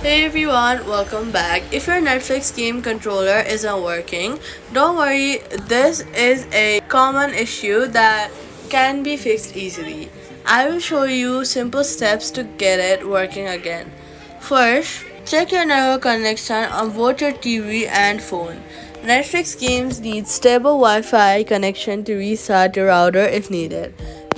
Hey everyone, welcome back. If your Netflix game controller isn't working, don't worry, this is a common issue that can be fixed easily. I will show you simple steps to get it working again. First, check your network connection on both your TV and phone. Netflix games need stable Wi-Fi connection to restart your router if needed.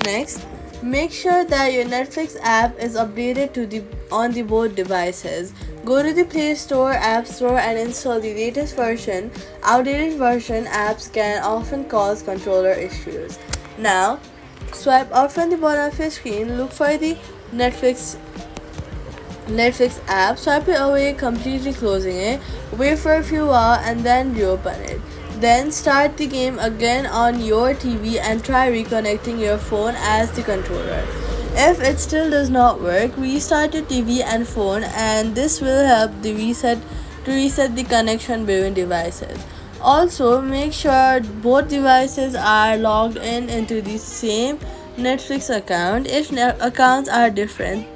Next, make sure that your Netflix app is updated to the on the both devices. Go to the Play Store, App Store and install the latest version. Outdated version apps can often cause controller issues. Now, swipe out from the bottom of your screen, look for the Netflix app, swipe it away, completely closing it, wait for a few hours and then reopen it. Then start the game again on your TV and try reconnecting your phone as the controller. If it still does not work, restart your TV and phone and this will help to reset the connection between devices. Also, make sure both devices are logged in into the same Netflix account. If accounts are different,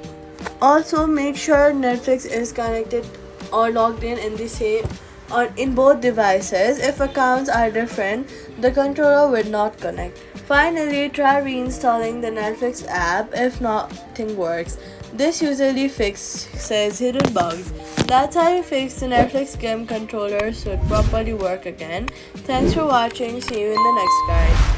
also, make sure Netflix is connected or logged in the same or in both devices. If accounts are different, the controller will not connect. Finally, try reinstalling the Netflix app if nothing works. This usually fixes hidden bugs. That's how you fix the Netflix game controller so it properly work again. Thanks for watching. See you in the next guide.